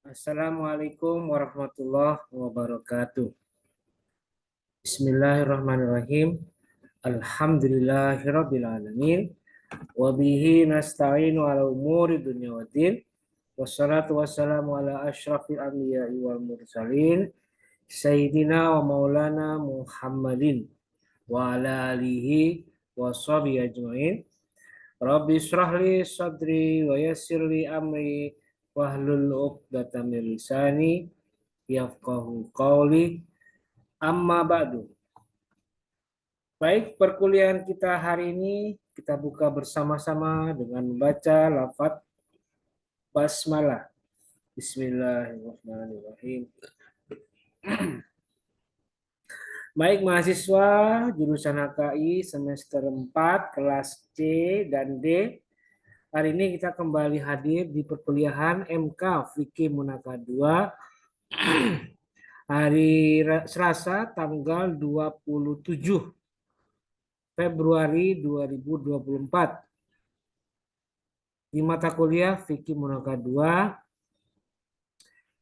Assalamualaikum warahmatullahi wabarakatuh. Bismillahirrahmanirrahim. Alhamdulillahirabbil alamin. Wa bihi nasta'inu ala umuri dunya waddin. Wassalatu wassalamu ala asyrafil anbiya'i wal mursalin. Sayyidina wa maulana Muhammadin wa ala alihi wa sahbihi ajmain. Rabbi israh li sadri wa yassir li amri wahlul 'uqdatam min lisani yafqahu qawli. Amma ba'du. Baik, perkuliahan kita hari ini kita buka bersama-sama dengan membaca lafaz basmalah. Bismillahirrahmanirrahim. Baik, mahasiswa jurusan HKI semester 4 kelas C dan D. Hari ini kita kembali hadir di perkuliahan MK Fikih Munakah 2 hari Selasa tanggal 27 Februari 2024 di mata kuliah Fikih Munakah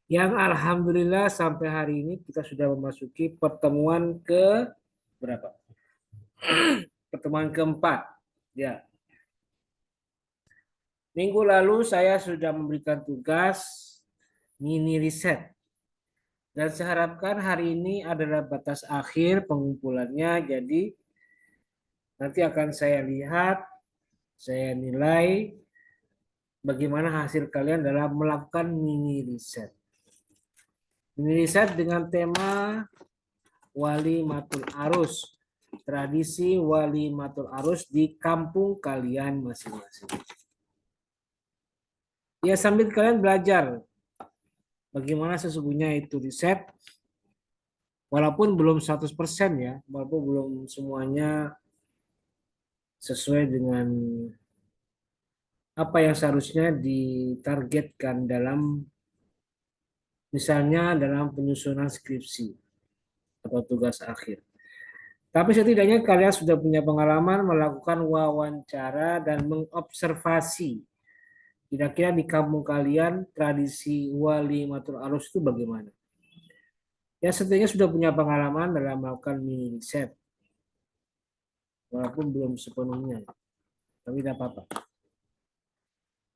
2 yang alhamdulillah sampai hari ini kita sudah memasuki pertemuan ke berapa? Pertemuan keempat. Ya. Minggu lalu saya sudah memberikan tugas mini riset. Dan saya harapkan hari ini adalah batas akhir pengumpulannya. Jadi nanti akan saya lihat, saya nilai bagaimana hasil kalian dalam melakukan mini riset. Mini riset dengan tema Walimatul Arus. Tradisi Walimatul Arus di kampung kalian masing-masing. Ya, sambil kalian belajar bagaimana sesungguhnya itu riset. Walaupun belum 100% ya, walaupun belum semuanya sesuai dengan apa yang seharusnya ditargetkan dalam misalnya dalam penyusunan skripsi atau tugas akhir. Tapi setidaknya kalian sudah punya pengalaman melakukan wawancara dan mengobservasi kira-kira di kampung kalian tradisi Walimatul Arus itu bagaimana. Ya setidaknya sudah punya pengalaman dalam melakukan mini riset. Walaupun belum sepenuhnya. Tapi tidak apa-apa.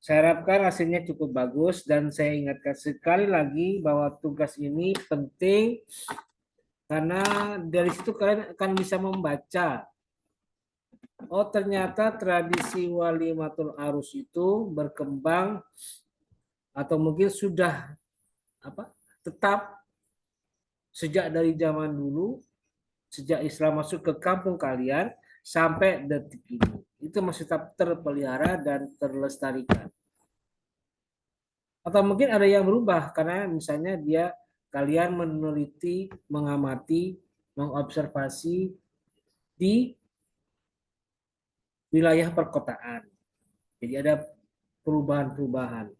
Saya harapkan hasilnya cukup bagus dan saya ingatkan sekali lagi bahwa tugas ini penting karena dari situ kalian akan bisa membaca. Oh ternyata tradisi Walimatul Arus itu berkembang atau mungkin sudah tetap sejak dari zaman dulu, sejak Islam masuk ke kampung kalian sampai detik ini. Itu masih tetap terpelihara dan terlestarikan. Atau mungkin ada yang berubah karena misalnya kalian meneliti, mengamati, mengobservasi di wilayah perkotaan. Jadi ada perubahan-perubahan.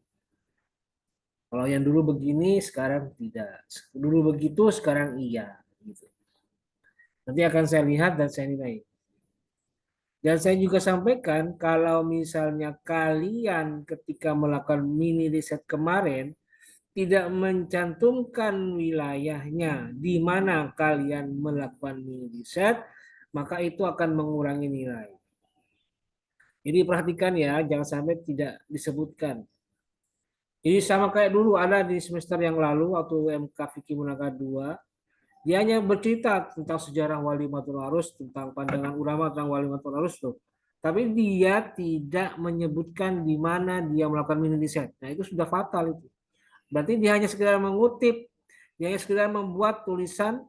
Kalau yang dulu begini, sekarang tidak. Dulu begitu, sekarang iya. Gitu. Nanti akan saya lihat dan saya nilai. Dan saya juga sampaikan kalau misalnya kalian ketika melakukan mini riset kemarin tidak mencantumkan wilayahnya di mana kalian melakukan mini riset, maka itu akan mengurangi nilai. Jadi perhatikan ya, jangan sampai tidak disebutkan. Jadi sama kayak dulu ada di semester yang lalu waktu MK Fikih Munakah 2, dia hanya bercerita tentang sejarah Walimatul Arus, tentang pandangan ulama tentang Walimatul Arus tuh. Tapi dia tidak menyebutkan di mana dia melakukan mini riset. Nah itu sudah fatal itu. Berarti dia hanya sekedar mengutip, dia hanya sekedar membuat tulisan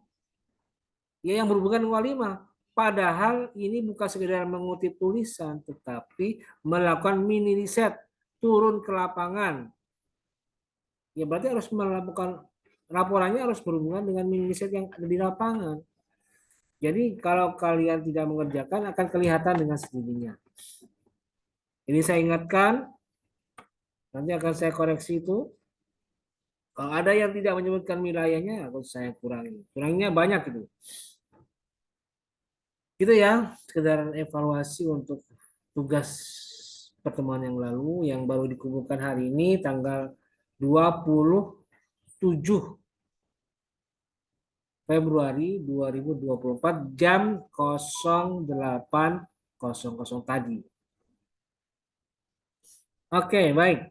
ya yang berhubungan dengan walimah. Padahal ini bukan sekedar mengutip tulisan, tetapi melakukan mini riset, turun ke lapangan. Ya berarti harus melakukan laporannya harus berhubungan dengan mini riset yang ada di lapangan. Jadi kalau kalian tidak mengerjakan akan kelihatan dengan sendirinya. Ini saya ingatkan, nanti akan saya koreksi itu. Kalau ada yang tidak menyebutkan wilayahnya, harus saya kurangi. Kurangnya banyak itu. Gitu ya, sekedar evaluasi untuk tugas pertemuan yang lalu yang baru dikumpulkan hari ini tanggal 20 7 Februari 2024 jam 08.00 tadi. Oke, baik.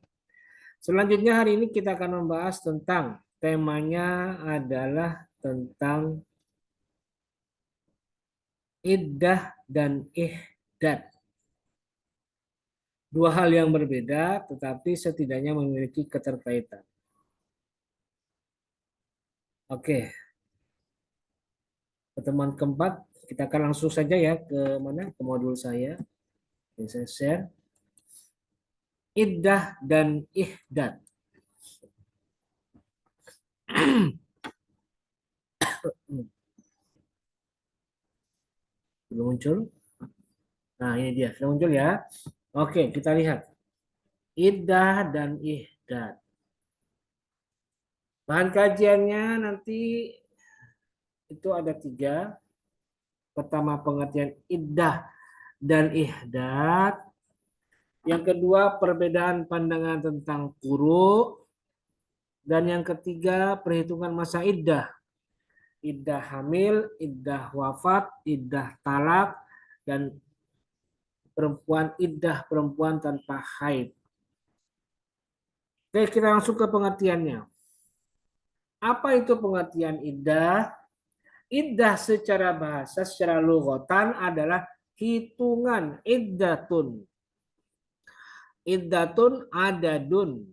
Selanjutnya hari ini kita akan membahas tentang temanya adalah tentang iddah dan ihdad. Dua hal yang berbeda tetapi setidaknya memiliki keterkaitan. Oke. Pertemuan keempat kita akan langsung saja ya ke mana? Ke modul saya. Saya share iddah dan ihdad. Belum muncul? Nah, ini dia. Sudah muncul ya. Oke, kita lihat. Iddah dan ihdad. Bahan kajiannya nanti itu ada 3. Pertama pengertian iddah dan ihdad. Yang kedua perbedaan pandangan tentang quru. Dan yang ketiga perhitungan masa iddah. Iddah hamil, iddah wafat, iddah talak, dan iddah perempuan tanpa haid. Oke, kita langsung ke pengertiannya. Apa itu pengertian iddah? Iddah secara bahasa, secara lughatan adalah hitungan. Iddatun. Iddatun adadun.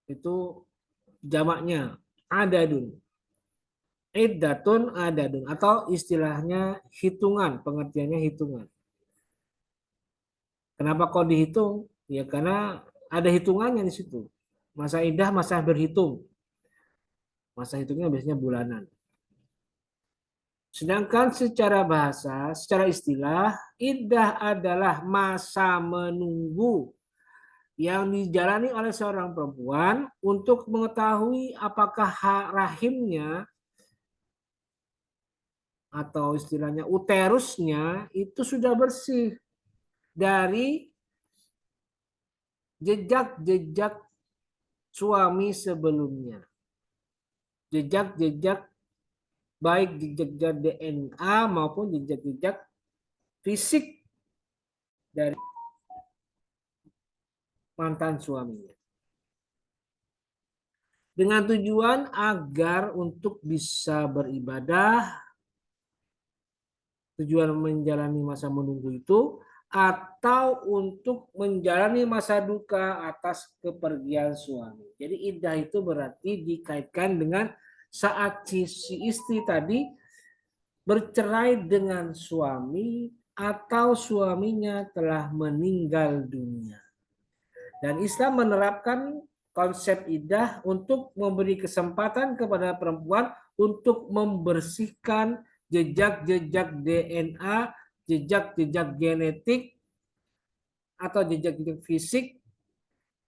Itu jamaknya. Adadun. Iddatun adadun. Atau istilahnya hitungan. Pengertiannya hitungan. Kenapa kok dihitung? Ya karena ada hitungannya di situ. Masa iddah, masa berhitung. Masa hitungnya biasanya bulanan. Sedangkan secara bahasa, secara istilah, iddah adalah masa menunggu yang dijalani oleh seorang perempuan untuk mengetahui apakah rahimnya atau istilahnya uterusnya itu sudah bersih dari jejak-jejak suami sebelumnya. Jejak-jejak baik jejak DNA maupun jejak-jejak fisik dari mantan suaminya. Dengan tujuan agar untuk bisa beribadah, tujuan menjalani masa menunggu itu, atau untuk menjalani masa duka atas kepergian suami. Jadi iddah itu berarti dikaitkan dengan saat si istri tadi bercerai dengan suami atau suaminya telah meninggal dunia. Dan Islam menerapkan konsep iddah untuk memberi kesempatan kepada perempuan untuk membersihkan jejak-jejak DNA, jejak-jejak genetik, atau jejak-jejak fisik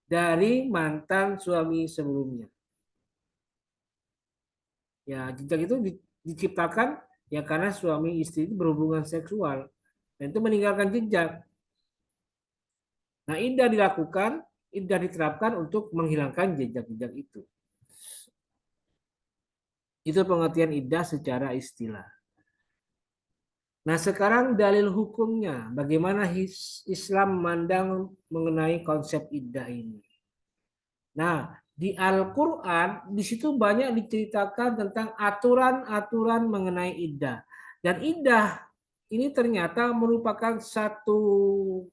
dari mantan suami sebelumnya. Ya, jejak itu diciptakan ya karena suami istri itu berhubungan seksual dan itu meninggalkan jejak. Nah, iddah diterapkan untuk menghilangkan jejak-jejak itu. Itu pengertian iddah secara istilah. Nah, sekarang dalil hukumnya. Bagaimana Islam memandang mengenai konsep iddah ini. Nah, di Al-Quran, di situ banyak diceritakan tentang aturan-aturan mengenai iddah. Dan iddah ini ternyata merupakan satu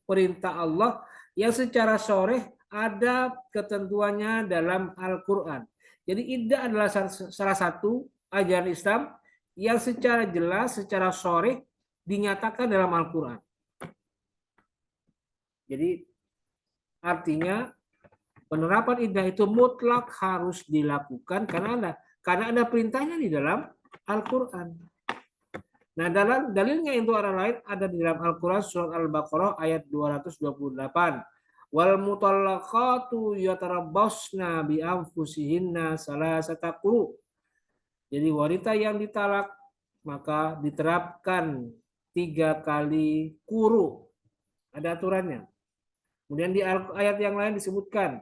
perintah Allah yang secara sharih ada ketentuannya dalam Al-Quran. Jadi iddah adalah salah satu ajaran Islam yang secara jelas, secara sharih dinyatakan dalam Al-Quran. Jadi artinya penerapan iddah itu mutlak harus dilakukan karena ada perintahnya di dalam Al-Quran. Nah, dalam dalilnya itu orang lain ada di dalam Al-Quran surat Al-Baqarah ayat 228. Wal mutallaqatu yatarabbasna bi anfusihinna salasata quru. Jadi wanita yang ditalak maka diterapkan 3 kali quru. Ada aturannya. Kemudian di ayat yang lain disebutkan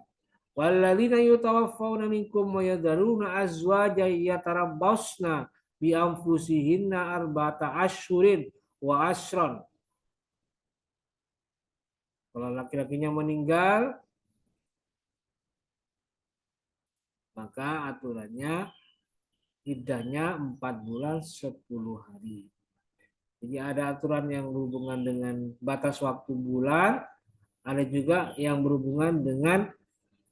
Walladzina yutawaffawna minkum wa yadharuna azwajan yatarabbasna bi anfusihinna arba'ata asyhurin wa asyran. Kalau laki-lakinya meninggal, maka aturannya iddahnya 4 bulan 10 hari. Jadi ada aturan yang berhubungan dengan batas waktu bulan, ada juga yang berhubungan dengan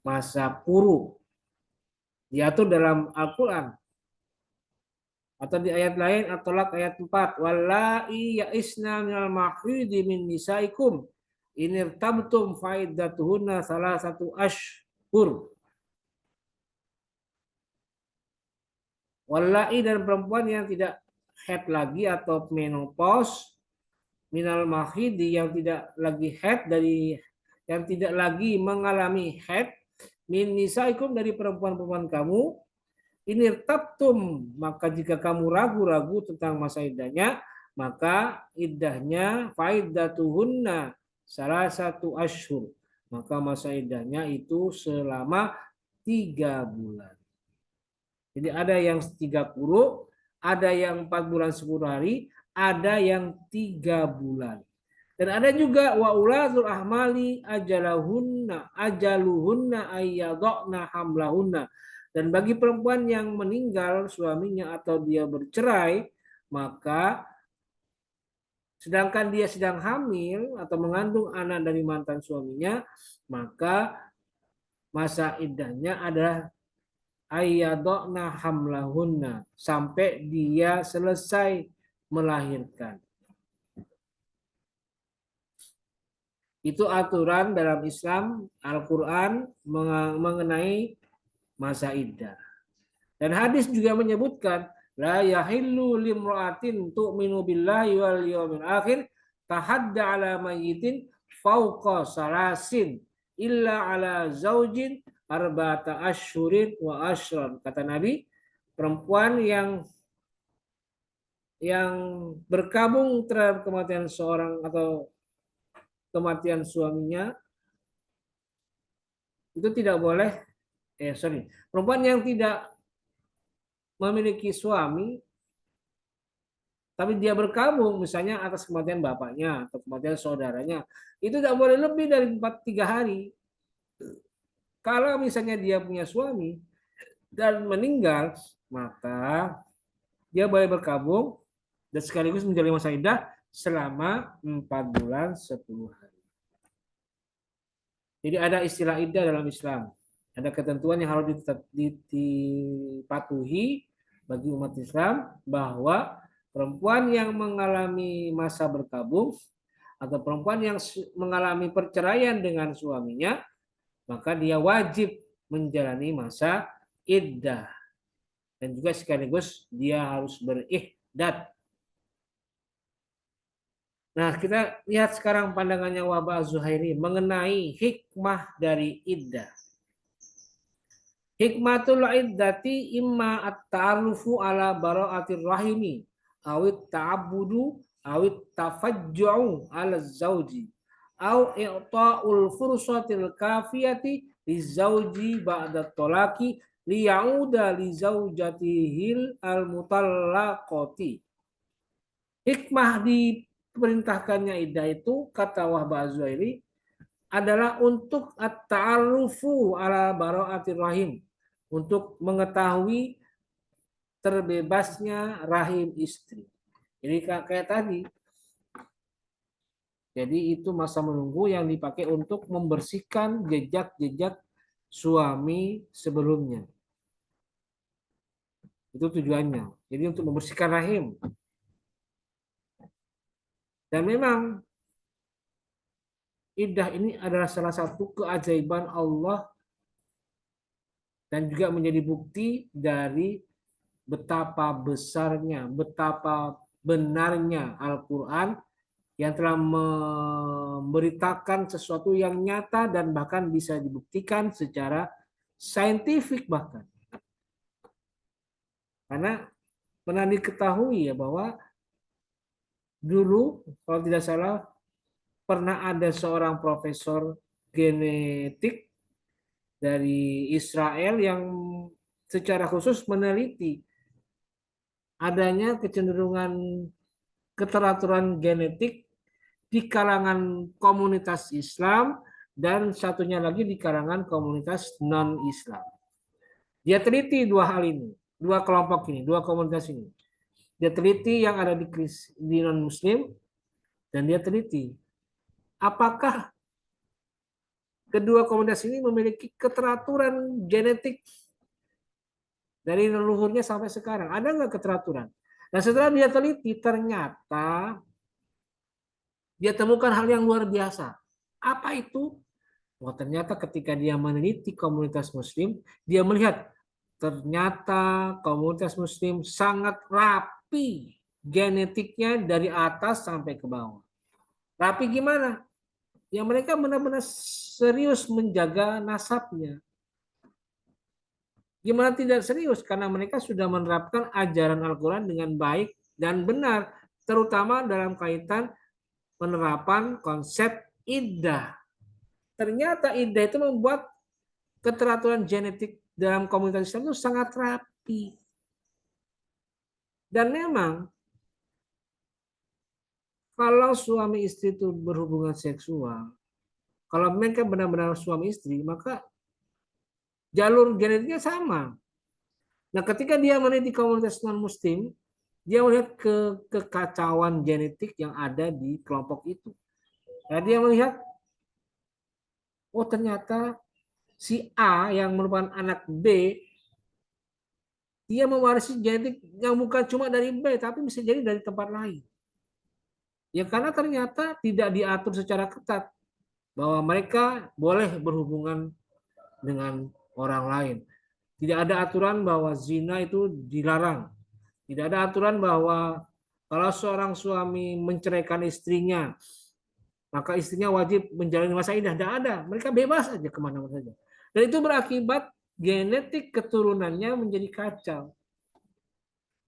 masa puru. Diatur dalam Al-Quran. Atau di ayat lain, At-Tolak ayat 4. Wallahi ya'isna minal mahidi min nisaikum inirtabtum fa'iddatuhunna salah satu ashhur. Wallahi dan perempuan yang tidak haid lagi atau menopause minal mahidi yang tidak lagi haid dari yang tidak lagi mengalami haid min nisaikum dari perempuan-perempuan kamu ini tabtum maka jika kamu ragu-ragu tentang masa iddahnya maka iddahnya faidatuhunna salah satu asyhur maka masa iddahnya itu selama 3 bulan. Jadi ada yang 30, ada yang 4 bulan 10 hari, ada yang 3 bulan. Dan ada juga wa ulatul ahmali ajaluhunna ayyadna hamlahunna. Dan bagi perempuan yang meninggal suaminya atau dia bercerai, maka sedangkan dia sedang hamil atau mengandung anak dari mantan suaminya, maka masa iddahnya adalah ayyadna hamlahunna sampai dia selesai melahirkan. Itu aturan dalam Islam Al-Quran mengenai masa iddah. Dan hadis juga menyebutkan la yahillu limra'atin tu'minu billahi wal yawmil akhir tahadda ala mayyitin fauqa salasin illa ala zaujin arba'ata asyhurin wa asyran. Kata Nabi, perempuan yang berkabung terhadap kematian seorang atau kematian suaminya itu tidak boleh perempuan yang tidak memiliki suami tapi dia berkabung misalnya atas kematian bapaknya atau kematian saudaranya itu tidak boleh lebih dari 3 hari. Kalau misalnya dia punya suami dan meninggal maka dia boleh berkabung dan sekaligus menjalani masa iddah selama 4 bulan 10 hari. Jadi ada istilah iddah dalam Islam. Ada ketentuan yang harus dipatuhi bagi umat Islam bahwa perempuan yang mengalami masa berkabung atau perempuan yang mengalami perceraian dengan suaminya, maka dia wajib menjalani masa iddah. Dan juga sekaligus dia harus berihdad. Nah, kita lihat sekarang pandangannya Wahbah Az-Zuhairi mengenai hikmah dari iddah. Hikmatul iddati imma at-ta'arrufu ala bara'atir rahimi awit ta'abudu awit tafajju'u ala zawji aw i'ta'ul fursatil kafiyati lizawji ba'da tolaki liya'uda li zawjatihil al-mutallaqati. Hikmah diperintahkannya iddah itu kata Wahbah Az-Zuhairi adalah untuk at-ta'arrufu ala bara'atir rahim, untuk mengetahui terbebasnya rahim istri. Jadi kayak tadi. Jadi itu masa menunggu yang dipakai untuk membersihkan jejak-jejak suami sebelumnya. Itu tujuannya. Jadi untuk membersihkan rahim. Dan memang iddah ini adalah salah satu keajaiban Allah dan juga menjadi bukti dari betapa besarnya, betapa benarnya Al-Quran yang telah memberitakan sesuatu yang nyata dan bahkan bisa dibuktikan secara saintifik bahkan. Karena pernah diketahui ya bahwa dulu kalau tidak salah pernah ada seorang profesor genetik dari Israel yang secara khusus meneliti adanya kecenderungan keteraturan genetik di kalangan komunitas Islam dan satunya lagi di kalangan komunitas non-Islam. Dia teliti dua hal ini, dua kelompok ini, dua komunitas ini. Dia teliti yang ada di non-Muslim dan dia teliti apakah kedua komunitas ini memiliki keteraturan genetik dari leluhurnya sampai sekarang. Ada nggak keteraturan? Dan setelah dia teliti, ternyata dia temukan hal yang luar biasa. Apa itu? Wah, ternyata ketika dia meneliti komunitas Muslim, dia melihat ternyata komunitas Muslim sangat rapi genetiknya dari atas sampai ke bawah. Rapi gimana? Ya mereka benar-benar serius menjaga nasabnya. Gimana tidak serius? Karena mereka sudah menerapkan ajaran Al-Quran dengan baik dan benar, terutama dalam kaitan penerapan konsep iddah. Ternyata iddah itu membuat keteraturan genetik dalam komunitas Islam itu sangat rapi. Dan memang kalau suami istri itu berhubungan seksual, kalau mereka benar-benar suami istri, maka jalur genetiknya sama. Nah, ketika dia meneliti komunitas non-muslim, dia melihat kekacauan genetik yang ada di kelompok itu. Nah, dia melihat, oh ternyata si A yang merupakan anak B, dia mewarisi genetik yang bukan cuma dari B, tapi bisa jadi dari tempat lain. Ya karena ternyata tidak diatur secara ketat bahwa mereka boleh berhubungan dengan orang lain. Tidak ada aturan bahwa zina itu dilarang. Tidak ada aturan bahwa kalau seorang suami menceraikan istrinya, maka istrinya wajib menjalani masa iddah. Tidak ada. Mereka bebas saja kemana-mana saja. Dan itu berakibat genetik keturunannya menjadi kacau.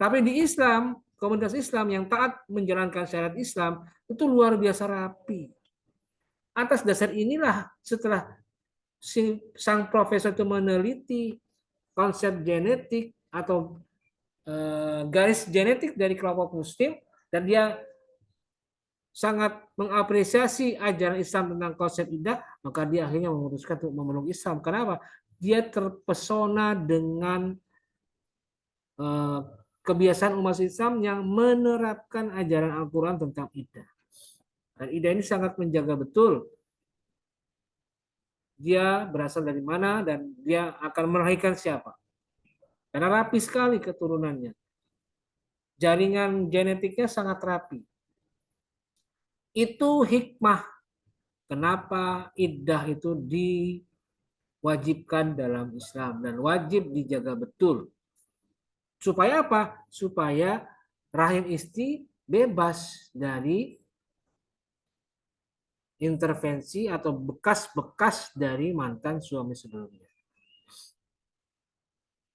Tapi di Islam, komunitas Islam yang taat menjalankan syariat Islam, itu luar biasa rapi. Atas dasar inilah setelah sang profesor itu meneliti konsep genetik atau garis genetik dari kelompok Muslim dan dia sangat mengapresiasi ajaran Islam tentang konsep iddah, maka dia akhirnya memutuskan untuk memeluk Islam. Kenapa? Dia terpesona dengan kebiasaan umat Islam yang menerapkan ajaran Al-Quran tentang iddah. Dan iddah ini sangat menjaga betul dia berasal dari mana dan dia akan melahirkan siapa. Karena rapi sekali keturunannya. Jaringan genetiknya sangat rapi. Itu hikmah kenapa iddah itu diwajibkan dalam Islam dan wajib dijaga betul. Supaya apa? Supaya rahim istri bebas dari intervensi atau bekas-bekas dari mantan suami sebelumnya.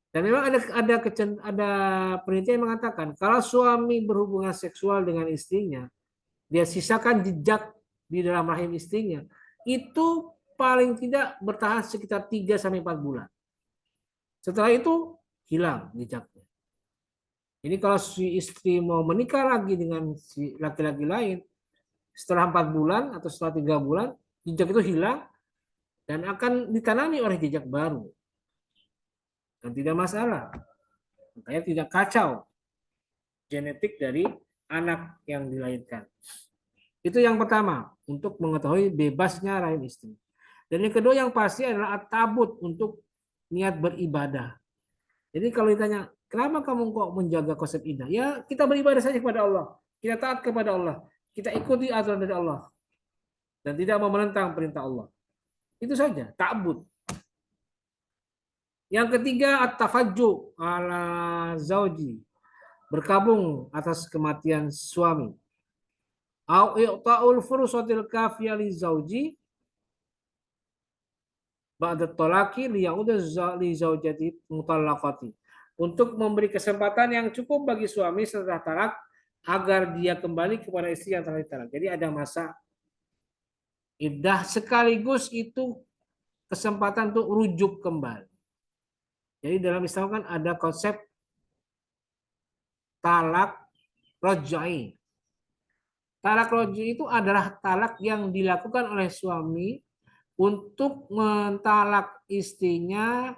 Dan memang ada penelitian yang mengatakan kalau suami berhubungan seksual dengan istrinya, dia sisakan jejak di dalam rahim istrinya, itu paling tidak bertahan sekitar 3 sampai 4 bulan. Setelah itu hilang jejaknya. Jadi kalau si istri mau menikah lagi dengan si laki-laki lain, setelah 4 bulan atau setelah 3 bulan, jejak itu hilang dan akan ditanami oleh jejak baru. Dan tidak masalah. Makanya tidak kacau genetik dari anak yang dilahirkan. Itu yang pertama, untuk mengetahui bebasnya rahim istri. Dan yang kedua yang pasti adalah at-tabut untuk niat beribadah. Jadi kalau ditanya, kenapa kamu kok menjaga konsep iddah? Ya kita beribadah saja kepada Allah. Kita taat kepada Allah. Kita ikuti aturan dari Allah. Dan tidak mau menentang perintah Allah. Itu saja, ta'bud. Yang ketiga, at-tafajju ala zauji. Berkabung atas kematian suami. Au i'ta'ul fursatil kafiyah li zauji ba'da talaqi liya'udha li zaujati mutallaqati. Untuk memberi kesempatan yang cukup bagi suami setelah talak agar dia kembali kepada istri yang telah ditalak. Jadi ada masa iddah sekaligus itu kesempatan untuk rujuk kembali. Jadi dalam Islam kan ada konsep talak rojai. Talak rojai itu adalah talak yang dilakukan oleh suami untuk mentalak istrinya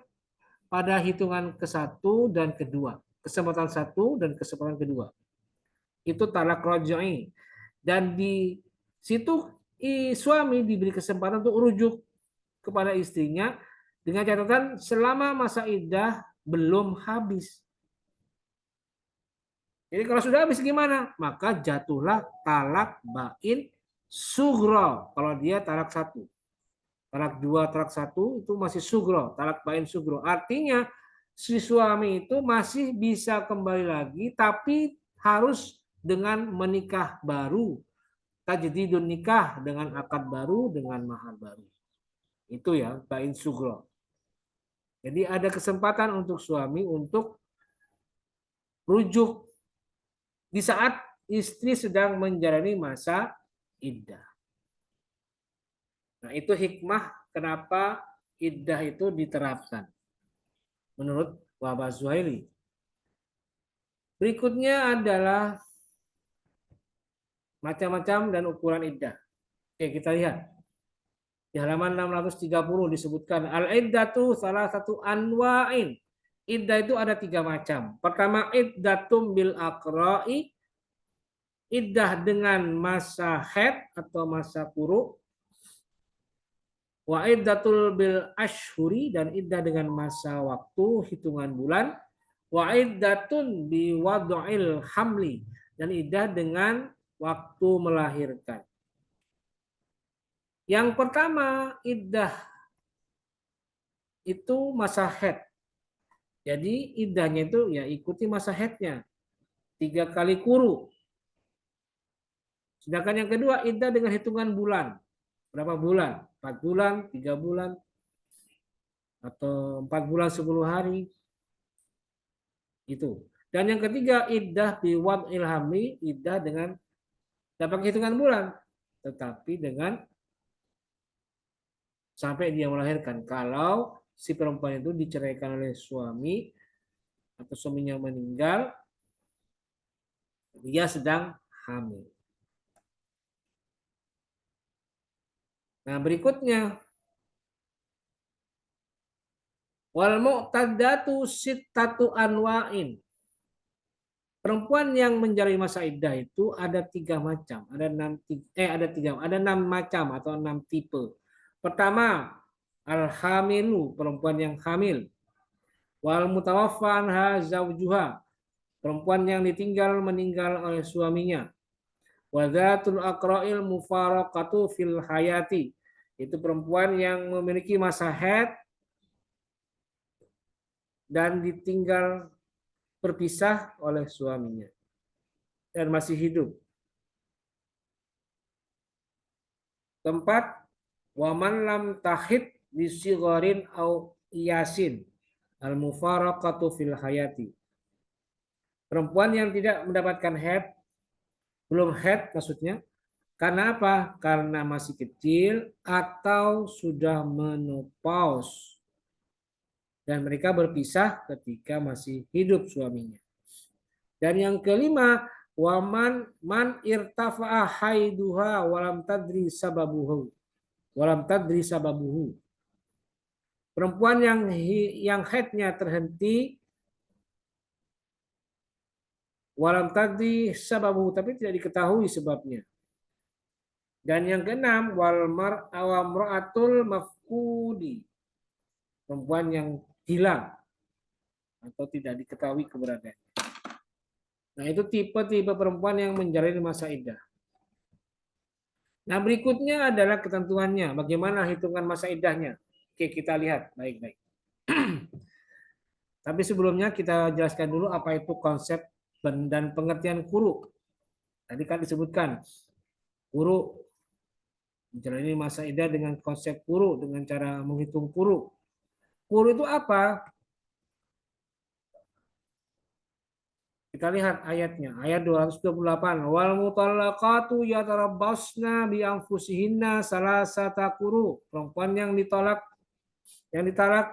pada hitungan ke-1 dan kedua. Kesempatan 1 dan kesempatan kedua. Itu talak rojai. Dan di situ suami diberi kesempatan untuk rujuk kepada istrinya dengan catatan selama masa iddah belum habis. Jadi kalau sudah habis gimana? Maka jatuhlah talak bain sugro. Kalau dia talak 1. Talak 2, talak 1 itu masih sugro. Talak bain sugro. Artinya si suami itu masih bisa kembali lagi tapi harus dengan menikah baru. Tajdidun nikah dengan akad baru dengan mahar baru. Itu ya bain sugro. Jadi ada kesempatan untuk suami untuk rujuk di saat istri sedang menjalani masa iddah. Nah, itu hikmah kenapa iddah itu diterapkan menurut Wahbah Zuhaili. Berikutnya adalah macam-macam dan ukuran iddah. Oke, kita lihat. Di halaman 630 disebutkan al-iddatu salah satu anwa'in. Iddah itu ada 3 macam. Pertama, iddatum bil aqra'i, iddah dengan masa haid atau masa kuruk. Wa iddatul bil ashhuri, dan iddah dengan masa waktu hitungan bulan. Wa iddatun bi wad'il hamli, dan iddah dengan waktu melahirkan. Yang pertama, iddah itu masa haid. Jadi iddahnya itu ya ikuti masa haidnya. 3 kali kuru. Sedangkan yang kedua iddah dengan hitungan bulan. Berapa bulan? 4 bulan, 3 bulan, atau 4 bulan 10 hari. Itu. Dan yang ketiga iddah biwad ilhami, iddah dengan dapat hitungan bulan, tetapi dengan sampai dia melahirkan. Kalau si perempuan itu diceraikan oleh suami atau suaminya meninggal, dia sedang hamil. Nah, berikutnya wal mu'taddatu sittatu anwa'in. Perempuan yang menjalani masa iddah itu ada 3 macam, ada 6 macam atau 6 tipe. Pertama, al-hamilu, perempuan yang hamil. Wal mutawaffa anha zaujuha, perempuan yang ditinggal meninggal oleh suaminya. Wa dzatul aqra'il mufaraqatu fil hayati, itu perempuan yang memiliki masa haid dan ditinggal berpisah oleh suaminya dan masih hidup. Keempat, waman lam tahid bisigharin au iyasin, al mufaraqatu fil hayati, perempuan yang tidak mendapatkan haid, belum haid maksudnya, karena apa? Karena masih kecil atau sudah menopause dan mereka berpisah ketika masih hidup suaminya. Dan yang kelima, waman man irtafa'a haiduha walam tadri sababuhu. Walam tadri sababuhu. Perempuan yang haidnya terhenti walam tadri sababuhu, tapi tidak diketahui sebabnya. Dan yang keenam, wal mar'atul mafqudi, perempuan yang hilang atau tidak diketahui keberadaannya. Nah, itu tipe-tipe perempuan yang menjalani masa iddah. Nah, berikutnya adalah ketentuannya. Bagaimana hitungan masa iddahnya? Oke, kita lihat baik-baik. Tapi sebelumnya kita jelaskan dulu apa itu konsep dan pengertian kuru. Tadi kan disebutkan kuru menjalani masa iddah dengan konsep kuru, dengan cara menghitung kuru. Kuru itu apa? Kita lihat ayatnya, ayat 228. Wal mutallaqatu yatarabbasna bi anfusihinna salasata quru. Perempuan yang ditolak Yang ditalak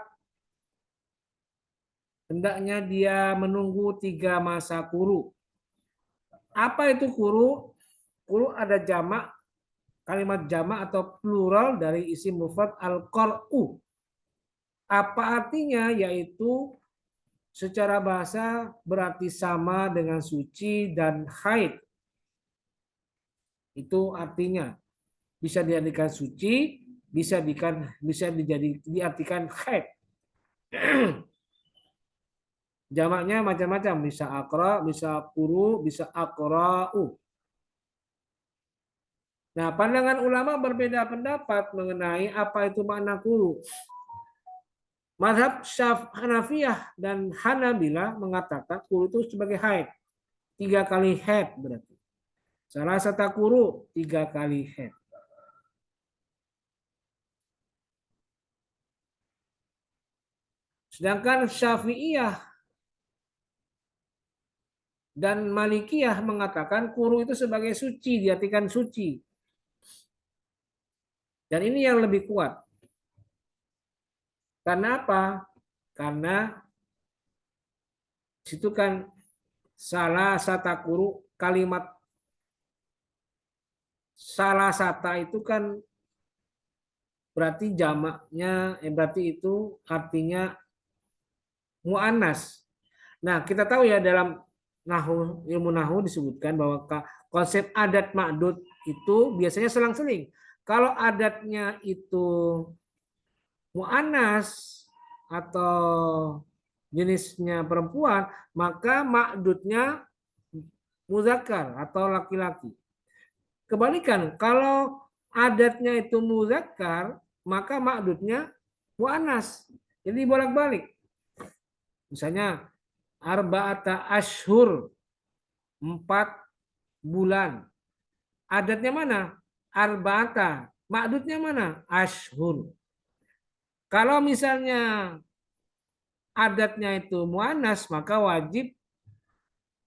hendaknya dia menunggu 3 masa kuru. Apa itu kuru? Kuru ada jamak, kalimat jamak atau plural dari isim mufrad al-qar'u. Apa artinya? Yaitu secara bahasa berarti sama dengan suci dan haid. Itu artinya bisa diartikan suci, bisa diartikan haid. Jamaknya macam-macam, bisa akra, bisa kuru, bisa akra'u. Nah, pandangan ulama berbeda pendapat mengenai apa itu makna kuru. Mazhab Hanafiyah dan Hanabila mengatakan kuru itu sebagai haid. 3 kali haid berarti. Salah satu kuru 3 kali haid. Sedangkan Syafi'iyah dan Malikiyah mengatakan kuru itu sebagai suci, diartikan suci. Dan ini yang lebih kuat. Karena apa? Karena situ kan salah satu kuru, kalimat salah sata itu kan berarti jamaknya, berarti itu artinya mu'annas. Nah, kita tahu ya dalam ilmu nahu disebutkan bahwa konsep adat ma'dud itu biasanya selang-seling. Kalau adatnya itu mu'annas atau jenisnya perempuan, maka ma'dudnya muzakkar atau laki-laki. Kebalikan, kalau adatnya itu muzakkar, maka ma'dudnya mu'annas. Jadi bolak-balik. Misalnya arba'ata ashur, 4 bulan. Adatnya mana? Arba'ata. Ma'dudnya mana? Ashur. Kalau misalnya adatnya itu muannas, maka wajib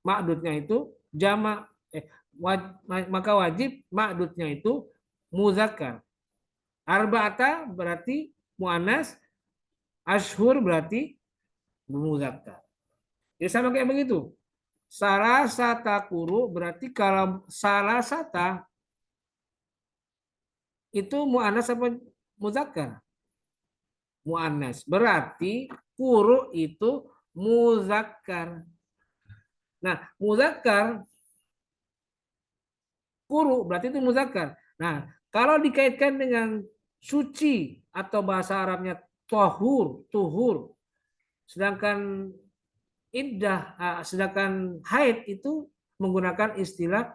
ma'dudnya itu jamak. Maka wajib ma'dudnya itu muzakkar. Arba'ata berarti muannas, ashur berarti muzakkar. Ya sama kayak begitu. Salah sata kuru berarti kalau salah sata itu mu'annas apa muzakkar? Mu'annas. Berarti kuru itu muzakkar. Nah, muzakkar kuru berarti itu muzakkar. Nah, kalau dikaitkan dengan suci atau bahasa Arabnya tohur, tuhur. Sedangkan sedangkan haid itu menggunakan istilah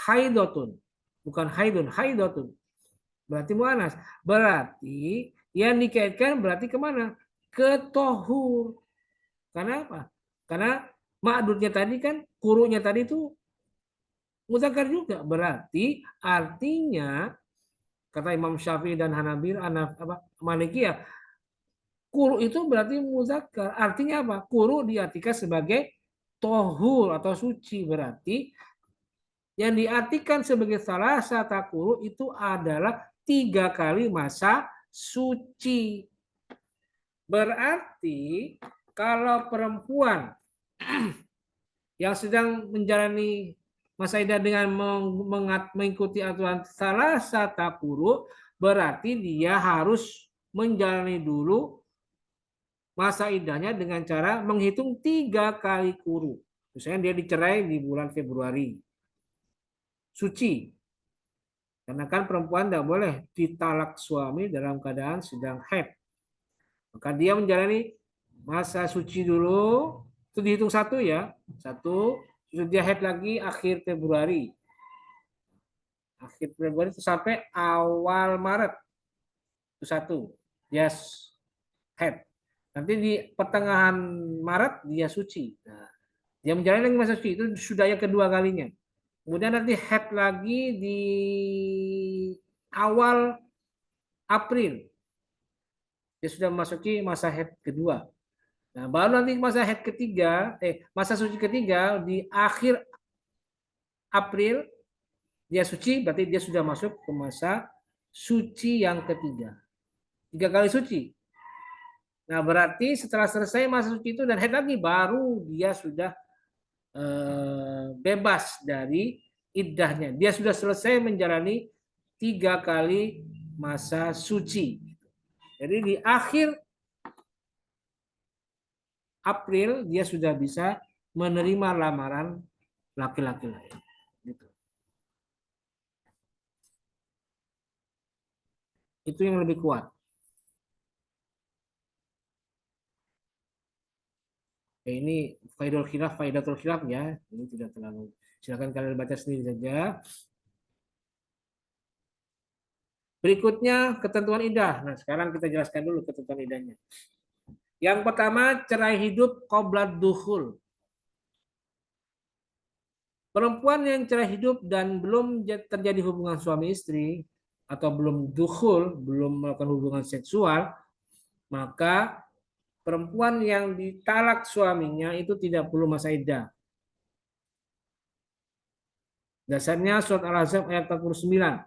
haidotun, bukan haidun, haidotun. Berarti mu'anas. Berarti yang dikaitkan berarti kemana? Ke tohur. Karena apa? Karena ma'dudnya tadi kan, kurunya tadi itu muzakkar juga. Berarti artinya kata Imam Syafi'i dan Hanabil, Malikiyah, kuru itu berarti muzakkar. Artinya apa? Kuru diartikan sebagai tohur atau suci. Berarti yang diartikan sebagai salah satu kuru itu adalah 3 kali masa suci. Berarti kalau perempuan yang sedang menjalani masa idah dengan mengikuti aturan salah satu kuru, berarti dia harus menjalani dulu masa idahnya dengan cara menghitung 3 kali kuru. Misalnya dia dicerai di bulan Februari. Suci. Karena kan perempuan tidak boleh ditalak suami dalam keadaan sedang haid. Maka dia menjalani masa suci dulu, itu dihitung 1 ya. 1, terus dia haid lagi akhir Februari. Akhir Februari itu sampai awal Maret. Itu 1. Dia haid. Nanti di pertengahan Maret dia suci. Nah, dia menjalani lagi masa suci, itu sudah yang kedua kalinya. Kemudian nanti haid lagi di awal April. Dia sudah memasuki masa haid kedua. Nah, baru nanti masa haid ketiga, masa suci ketiga di akhir April dia suci, berarti dia sudah masuk ke masa suci yang ketiga. 3 kali suci. Nah, berarti setelah selesai masa suci itu dan haid lagi, baru dia sudah bebas dari iddahnya. Dia sudah selesai menjalani 3 kali masa suci. Jadi di akhir April dia sudah bisa menerima lamaran laki-laki lain. Gitu. Itu yang lebih kuat. Ini faidatul khilaf ya. Ini tidak terlalu. Silakan kalian baca sendiri saja. Berikutnya ketentuan iddah. Nah, sekarang kita jelaskan dulu ketentuan iddahnya. Yang pertama, cerai hidup qoblad dukhul. Perempuan yang cerai hidup dan belum terjadi hubungan suami istri atau belum dukhul, belum melakukan hubungan seksual, maka perempuan yang ditalak suaminya itu tidak perlu masa iddah. Dasarnya surat Al-Ahzab ayat 49.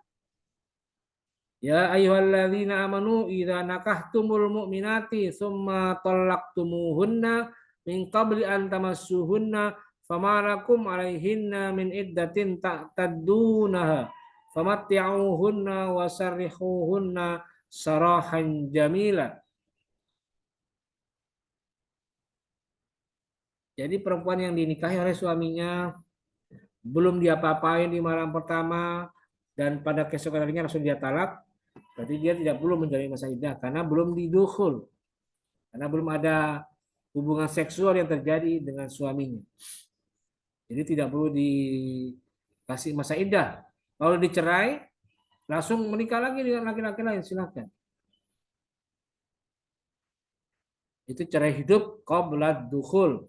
Ya ayyuhalladzina amanu idza nakahtumul mu'minati tsumma talaqtumuhunna min qabli an tamassuhunna fama lakum alaihinna min iddatin ta'taddunaha famatti'uhunna wasarrihuhunna sarahan jamila. Jadi perempuan yang dinikahi oleh suaminya belum diapa-apain di malam pertama dan pada keesokan harinya langsung dia talak, berarti dia tidak perlu menjalani masa iddah karena belum didukhul, karena belum ada hubungan seksual yang terjadi dengan suaminya. Jadi tidak perlu dikasih masa iddah. Kalau dicerai, langsung menikah lagi dengan laki-laki lain, silakan. Itu cerai hidup qabla dukhul.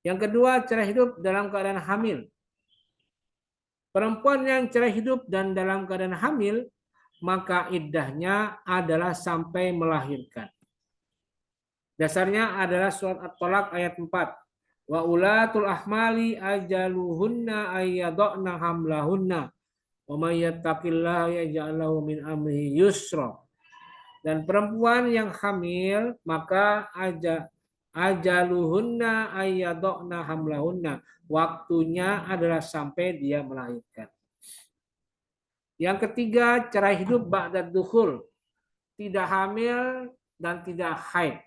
Yang kedua, cerai hidup dalam keadaan hamil. Perempuan yang cerai hidup dan dalam keadaan hamil, maka iddahnya adalah sampai melahirkan. Dasarnya adalah surat At-Tolak ayat 4. Wa ulatul ahmali ajaluhunna ayyadna hamlahunna wa may yattaqillaha yaj'al lahu min amrihi yusra. Dan perempuan yang hamil maka ajaluhunna ayyadna hamlahunna, waktunya adalah sampai dia melahirkan. Yang ketiga, cerai hidup ba'da dukhul, tidak hamil dan tidak haid.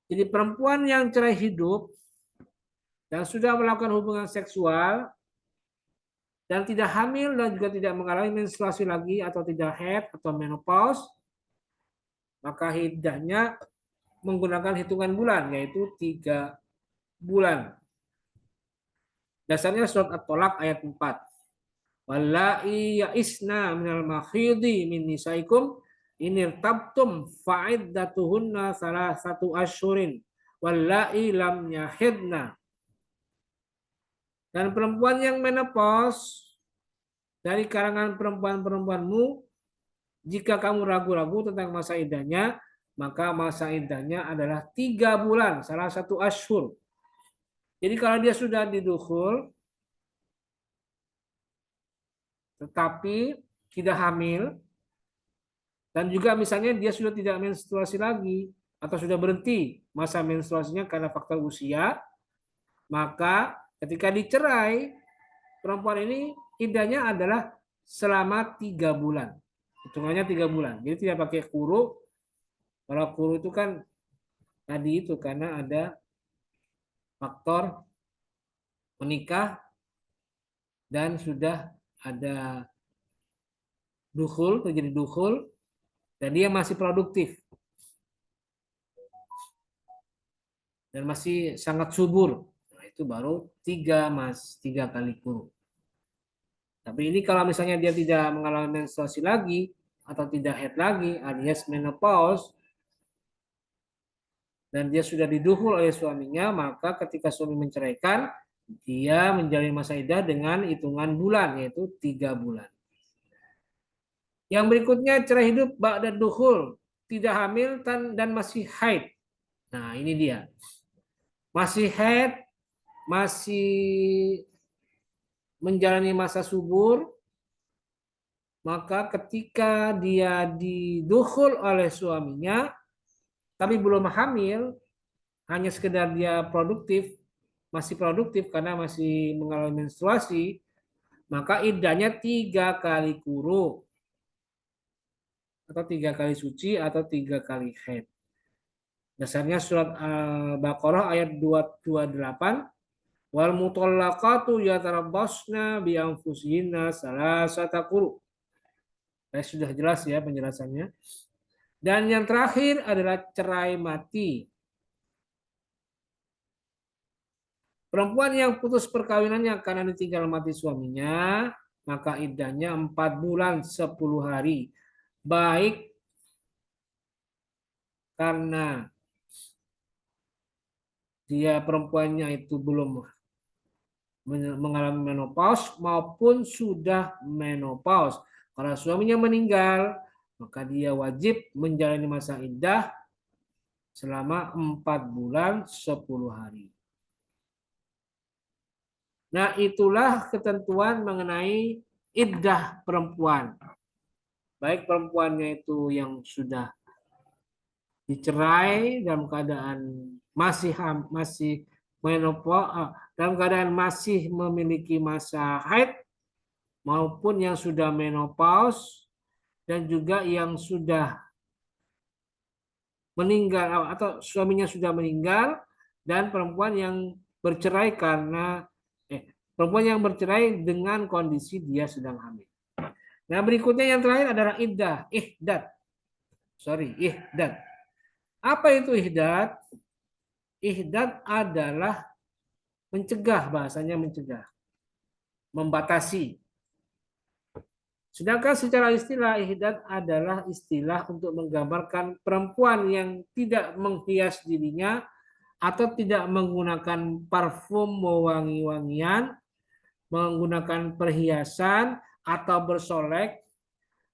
Jadi perempuan yang cerai hidup dan sudah melakukan hubungan seksual dan tidak hamil dan juga tidak mengalami menstruasi lagi atau tidak haid atau menopause, maka iddahnya menggunakan hitungan bulan, yaitu 3 bulan. Dasarnya surat At-Tolak ayat 4. Wallahi ya'isna minal makhidi min nisaikum inir tabtum fa'iddatuhunna salah satu asyurin wallahi lam yahidna. Dan perempuan yang menopause dari kalangan perempuan-perempuanmu, jika kamu ragu-ragu tentang masa iddahnya, maka masa iddahnya adalah 3 bulan, salah satu asyhur. Jadi kalau dia sudah didukhul, tetapi tidak hamil, dan juga misalnya dia sudah tidak menstruasi lagi, atau sudah berhenti masa menstruasinya karena faktor usia, maka ketika dicerai, perempuan ini iddahnya adalah selama 3 bulan. Hitungannya 3 bulan. Jadi tidak pakai kuru. Kalau kuru itu kan tadi itu karena ada faktor menikah dan sudah ada dukhul, terjadi dukhul, dan dia masih produktif dan masih sangat subur. Nah, itu baru 3 kali kuru. Tapi ini kalau misalnya dia tidak mengalami menstruasi lagi atau tidak haid lagi alias menopause dan dia sudah didukhul oleh suaminya, maka ketika suami menceraikan, dia menjalani masa iddah dengan hitungan bulan, yaitu 3 bulan. Yang berikutnya cerai hidup ba'da dukhul, tidak hamil dan masih haid. Nah, ini dia. Masih haid, masih menjalani masa subur, maka ketika dia didukhul oleh suaminya, tapi belum hamil, hanya sekedar dia produktif, masih produktif karena masih mengalami menstruasi, maka iddahnya 3 kali kuruk atau 3 kali suci atau 3 kali haid. Dasarnya surat Al-Baqarah ayat 228, wal mutallaqatu yatarabbasna bi anfusihinna salasata quru. Sudah jelas ya penjelasannya. Dan yang terakhir adalah cerai mati. Perempuan yang putus perkawinannya karena ditinggal mati suaminya, maka iddahnya 4 bulan 10 hari. Baik karena dia perempuannya itu belum mengalami menopause maupun sudah menopause. Kalau suaminya meninggal, maka dia wajib menjalani masa iddah selama 4 bulan 10 hari. Nah, itulah ketentuan mengenai iddah perempuan. Baik perempuannya itu yang sudah dicerai dalam keadaan masih menopause, dalam keadaan masih memiliki masa haid, maupun yang sudah menopause dan juga yang sudah meninggal atau suaminya sudah meninggal, dan perempuan yang bercerai karena perempuan yang bercerai dengan kondisi dia sedang hamil. Nah, berikutnya yang terakhir adalah ihdad. Ihdad. Apa itu ihdad? Ihdad adalah mencegah, bahasanya mencegah, membatasi. Sedangkan secara istilah, ihdad adalah istilah untuk menggambarkan perempuan yang tidak menghias dirinya atau tidak menggunakan parfum wangi-wangian, menggunakan perhiasan atau bersolek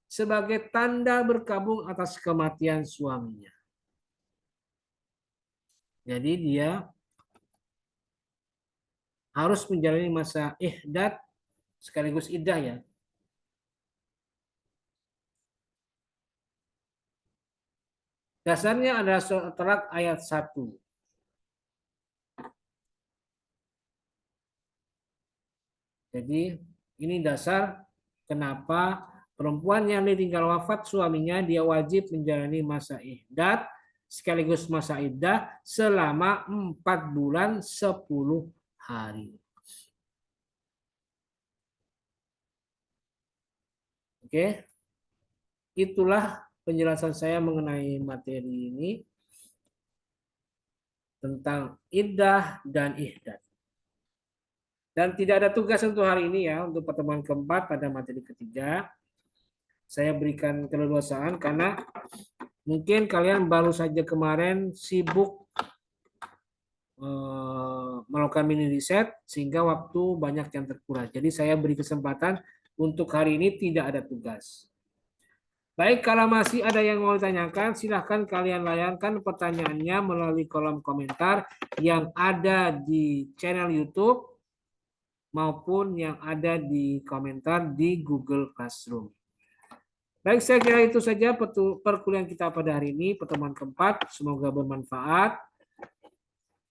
sebagai tanda berkabung atas kematian suaminya. Jadi dia harus menjalani masa ihdad sekaligus iddah ya. Dasarnya adalah surat Talak ayat 1. Jadi ini dasar kenapa perempuan yang ditinggal wafat suaminya dia wajib menjalani masa ihdad sekaligus masa iddah selama 4 bulan 10 hari. Oke. Itulah penjelasan saya mengenai materi ini tentang iddah dan ihdad. Dan tidak ada tugas untuk hari ini ya, untuk pertemuan keempat pada materi ketiga. Saya berikan keleluasaan karena mungkin kalian baru saja kemarin sibuk melakukan mini riset sehingga waktu banyak yang terkuras. Jadi saya beri kesempatan untuk hari ini tidak ada tugas. Baik, kalau masih ada yang mau ditanyakan, silahkan kalian layangkan pertanyaannya melalui kolom komentar yang ada di channel YouTube maupun yang ada di komentar di Google Classroom. Baik, saya kira itu saja perkuliahan kita pada hari ini, pertemuan keempat. Semoga bermanfaat.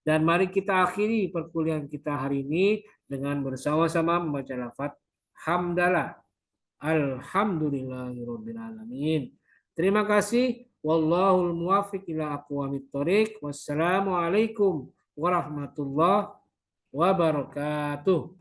Dan mari kita akhiri perkuliahan kita hari ini dengan bersama-sama membaca lafaz hamdalah. Alhamdulillahirabbil alamin. Terima kasih. Wallahul muwaffiq ila aqwamit thoriq. Wassalamualaikum warahmatullahi wabarakatuh.